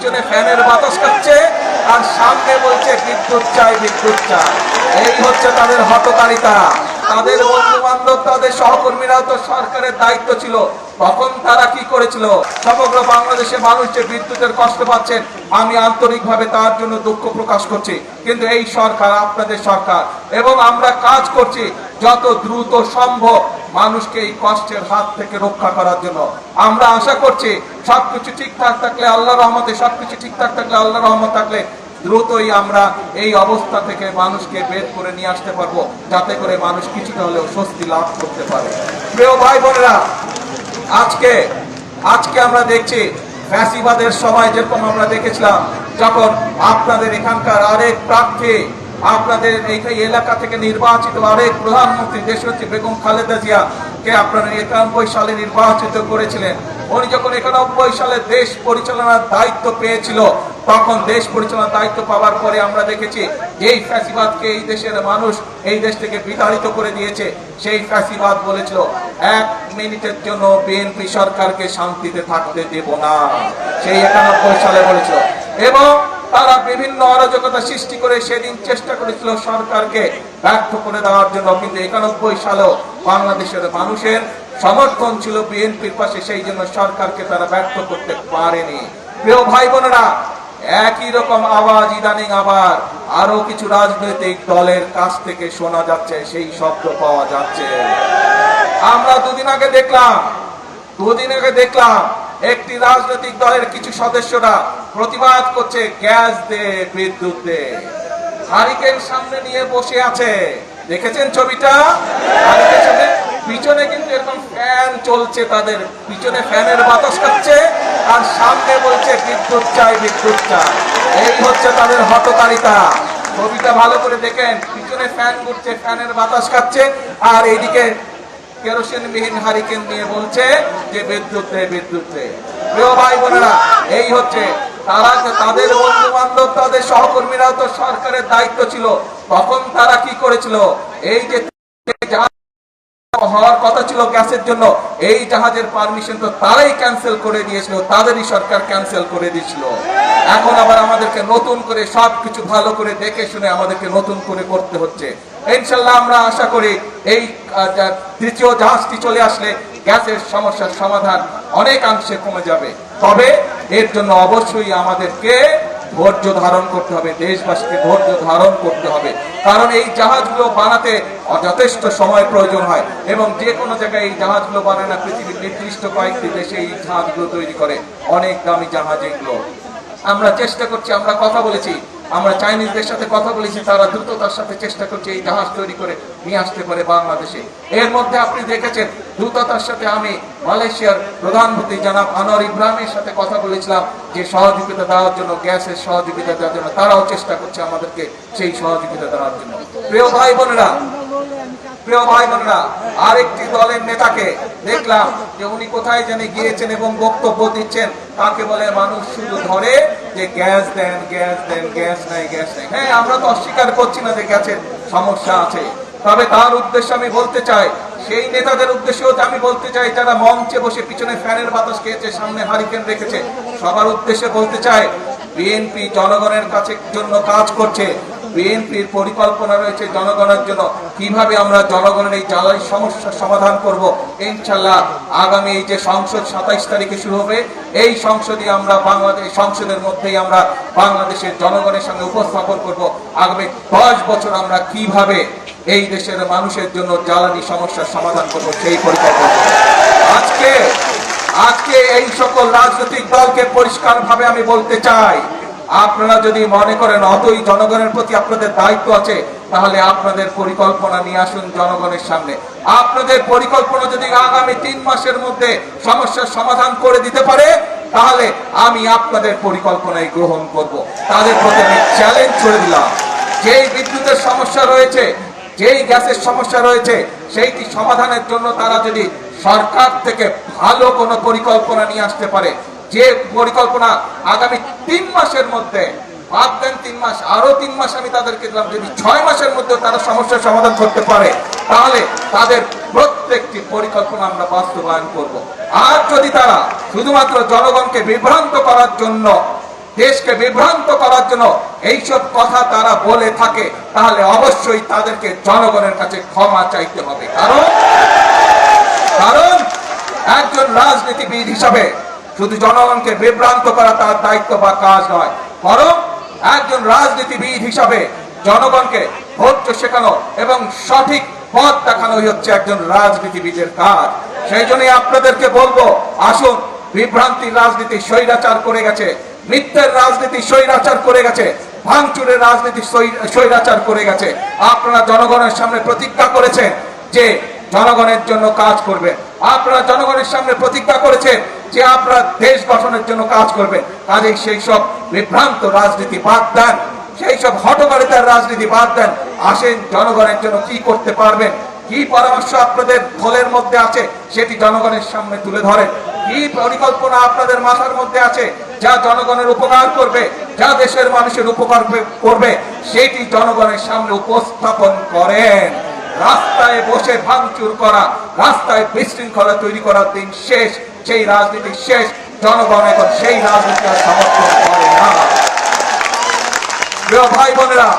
পিছনে ফ্যানের বাতাস খাচ্ছে আর সামনে বলছে বিদ্যুৎ চাই বিদ্যুৎ চাই। এই হচ্ছে তাদের হঠকারিতা। তাদের বন্ধু বান্ধব তাদের সহকর্মীরাও তো সরকারের দায়িত্ব ছিল, তখন তারা কি করেছিল? সমগ্র বাংলাদেশে মানুষ যে বিদ্যুতের কষ্ট পাচ্ছেন আমি আন্তরিকভাবে তার জন্য দুঃখ প্রকাশ করছি। কিন্তু এই সরকার আপনাদের সরকার, এবং আমরা কাজ করছি যত দ্রুত সম্ভব মানুষকে এই কষ্টের হাত থেকে রক্ষা করার জন্য। আমরা আশা করছি সবকিছু ঠিকঠাক থাকলে আল্লাহর রহমতে, সবকিছু ঠিকঠাক থাকলে আল্লাহর রহমত থাকলে দ্রুতই আমরা এই অবস্থা থেকে মানুষকে বের করে নিয়ে আসতে পারবো, যাতে করে মানুষ কিছুটা হলেও স্বস্তি লাভ করতে পারে। প্রিয় ভাই বোনেরা, আজকে আমরা দেখছি ফ্যাসিবাদের সময় যেরকম আমরা দেখেছিলাম, যখন আপনাদের এখানকার আরেক প্রার্থী, আপনাদের এই এলাকা থেকে নির্বাচিত আরেক প্রধানমন্ত্রী দেশনেত্রী বেগম খালেদা জিয়া কে আপনারা 91 সালে নির্বাচিত করেছিলেন। উনি যখন 91 সালে দেশ পরিচালনার দায়িত্ব পেয়েছিল, তখন দেশ পরিচালনার দায়িত্ব পাওয়ার পরে আমরা দেখেছি যেই ফ্যাসিবাদকে এই দেশের মানুষ এই দেশ থেকে বিতাড়িত করে দিয়েছে, সেই ফ্যাসিবাদ বলেছিল 1 মিনিটের জন্য বিএনপি সরকারকে শান্তিতে থাকতে দেব না, সেই 91 সালে বলেছিল। এবং তারা বিভিন্ন অরাজকতা সৃষ্টি করে সেদিন চেষ্টা করেছিল সরকারকে ব্যর্থ করে দেওয়ার জন্য, কিন্তু 91 সালেও বাংলাদেশের মানুষের সমর্থন ছিল বিএনপির পাশে, সেই জন্য সরকারকে তারা ব্যর্থ করতে পারেনি। প্রিয় ভাই বোনেরা, একই রকম আওয়াজ ইদানিং আবার আরো কিছু রাজনৈতিক দলের কাছ থেকে শোনা যাচ্ছে, সেই শব্দ পাওয়া যাচ্ছে। আমরা দুদিন আগে দেখলাম একটি রাজনৈতিক দলের কিছু সদস্যরা প্রতিবাদ করছে গ্যাস দে বিদ্যুৎ দে, হারিকেন সামনে নিয়ে বসে আছে। দেখেছেন ছবিটা? পিছনে কিন্তু এরকম ফ্যান চলছে, তাদের পিছনে ফ্যানের বাতাস খাচ্ছে আর সামনে বলছে বিদ্যুৎ চাই বিদ্যুৎ চাই। এই হচ্ছে তাদের হঠকারিতা। ছবিটা ভালো করে দেখেন, পিছনে ফ্যান ঘুরছে, ফ্যানের বাতাস খাচ্ছে, আর এইদিকে কেরোসিনবিহীন হারিকেন নিয়ে বলছে যে বিদ্যুৎ দে বিদ্যুৎ দে। প্রিয় ভাই বোনেরা, এই হচ্ছে তারা, তাদের বন্ধু বান্ধব তাদের সহকর্মীরাও তো সরকারের দায়িত্ব ছিল, তখন তারা কি করেছিল? এই যে হওয়ার কথা ছিল গ্যাসের জন্য, এই জাহাজের পারমিশন তো তারাই ক্যান্সেল করে দিয়েছিল, তাদেরই সরকার ক্যান্সেল করে দিয়েছিল। এখন আবার আমাদেরকে নতুন করে সবকিছু ভালো করে দেখে শুনে আমাদেরকে নতুন করে করতে হচ্ছে। ইনশাআল্লাহ আমরা আশা করি এই তৃতীয় জাহাজটি চলে আসলে গ্যাসের সমস্যার সমাধান অনেকাংশে কমে যাবে। তবে এর জন্য অবশ্যই আমাদেরকে ধৈর্য ধারণ করতে হবে, দেশবাসীকে ধৈর্য ধারণ করতে হবে, কারণ এই জাহাজগুলো বানাতে যথেষ্ট সময় প্রয়োজন হয়, এবং যে কোনো জায়গায় এই জাহাজগুলো বানায় না, পৃথিবীর নির্দিষ্ট কয়েকটি দেশে এই জাহাজগুলো তৈরি করে, অনেক দামি জাহাজ এগুলো। আমরা চেষ্টা করছি, আমরা কথা বলেছি, আমরা চাইনিজদের সাথে কথা বলেছি, তারা দ্রুততার সাথে চেষ্টা করছে এই জাহাজ তৈরি করে নিয়ে আসতে পারে বাংলাদেশে। এর মধ্যে আপনি দেখেছেন দ্রুততার সাথে আমি মালয়েশিয়ার প্রধানমন্ত্রী জনাব আনোয়ার ইব্রাহিমের সাথে কথা বলেছিলাম যে সহযোগিতা দেওয়ার জন্য, গ্যাসের সহযোগিতা দেওয়ার জন্য, তারাও চেষ্টা করছে আমাদেরকে সেই সহযোগিতা দেওয়ার জন্য। প্রিয় ভাই বোনেরা, আরেকটি দলের নেতাকে দেখলাম যে উনি কোথায় জানি গিয়েছেন এবং বক্তব্য দিচ্ছেন, তাকে বলে মানুষ শুধু ধরে যে গ্যাস দেন গ্যাস দেন, গ্যাস নাই গ্যাস নাই। হ্যাঁ, আমরা তো অস্বীকার করছি না যে গ্যাসের সমস্যা আছে, তবে তার উদ্দেশ্যে আমি বলতে চাই, সেই নেতাদের উদ্দেশ্যেও আমি বলতে চাই যারা মঞ্চে বসে পিছনে ফ্যানের বাতাস খেয়েছে, সামনে হারিকেন রেখেছে, সবার উদ্দেশ্যে বলতে চাই বিএনপি জনগণের কাছে জন্য কাজ করছে। বিএনপির পরিকল্পনা রয়েছে জনগণের জন্য, কিভাবে আমরা জনগণের এই জ্বালাই সমস্যার সমাধান করব। ইনশাআল্লাহ আগামী এই যে সংসদ 27 তারিখে শুরু হবে, এই সংসদে আমরা সংসদের মধ্যেই আমরা বাংলাদেশের জনগণের সঙ্গে উপস্থাপন করব আগামী 10 বছর আমরা কিভাবে এই দেশের মানুষের জন্য জ্বালানি সমস্যার সমাধান করব, সেই পরিকল্পনা। আজকে এই সকল রাজনৈতিক দলকে পরিষ্কারভাবে আমি বলতে চাই, আপনারা যদি মনে করেন অতই জনগণের প্রতি আপনাদের দায়িত্ব আছে, তাহলে আপনাদের পরিকল্পনা নিয়ে আসুন জনগণের সামনে। আপনাদের পরিকল্পনা যদি আগামী 3 মাসের মধ্যে সমস্যার সমাধান করে দিতে পারে, তাহলে আমি আপনাদের পরিকল্পনায় গ্রহণ করব। তাদের প্রতি আমি চ্যালেঞ্জ করে দিলাম, যেই বিদ্যুতের সমস্যা রয়েছে, যেই গ্যাসের সমস্যা রয়েছে, সেইটি সমাধানের জন্য তারা যদি সরকার থেকে ভালো কোনো পরিকল্পনা নিয়ে আসতে পারে, যে পরিকল্পনা আগামী 3 মাসের মধ্যে, বাদ দেন 3 মাস, আরো 3 মাস আমি তাদেরকে দিলাম, যদি 6 মাসের মধ্যে তারা সমস্যার সমাধান করতে পারে, তাহলে তাদের প্রত্যেকটি পরিকল্পনা আমরা বাস্তবায়ন করব। আর যদি তারা শুধুমাত্র জনগণকে বিভ্রান্ত করার জন্য দেশকে বিভ্রান্ত করার জন্য এইসব কথা তারা বলে থাকে, তাহলে অবশ্যই তাদেরকে জনগণের কাছে ক্ষমা চাইতে হবে। কারণ একজন রাজনীতিবিদ হিসাবে শুধু জনগণকে বিভ্রান্ত করা তার দায়িত্ব বা কাজ নয়, বরং একজন রাজনীতিবিদ হিসাবে জনগণকে ধৈর্য শেখানো এবং সঠিক পথ দেখানোই হচ্ছে একজন রাজনীতিবিদের কাজ। সেই জন্যই আপনাদেরকে বলবো, আসুন, বিভ্রান্তির রাজনীতি স্বৈরাচার করে গেছে, মিথ্যের রাজনীতি স্বৈরাচার করে গেছে, ভাঙচুরের রাজনীতি স্বৈরাচার করে গেছে। আপনারা জনগণের সামনে প্রতিজ্ঞা করেছেন যে জনগণের জন্য কাজ করবেন, আপনারা জনগণের সামনে প্রতিজ্ঞা করেছেন যে আপনারা দেশ গঠনের জন্য কাজ করবেন। কাজেই সেই সব বিভ্রান্ত রাজনীতি বাদ দেন, সেই সব হঠকারিতার রাজনীতি বাদ দেন। আসেন, জনগণের জন্য কি করতে পারবেন, কি পরামর্শ আপনাদের দলের মধ্যে আছে সেটি জনগণের সামনে তুলে ধরেন। কি পরিকল্পনা আপনাদের মাথার মধ্যে আছে যা জনগণের উপকার করবে, যা দেশের মানুষের উপকার করবে, সেটি জনগণের সামনে উপস্থাপন করেন। রাস্তায় বসে ভাঙচুর করা, রাস্তায় বিশৃঙ্খলা তৈরি করার দিন শেষ, সেই রাজনীতি শেষ। জনগণ এখন সেই রাজনীতি সমর্থন করে না। প্রিয় ভাই বোনেরা,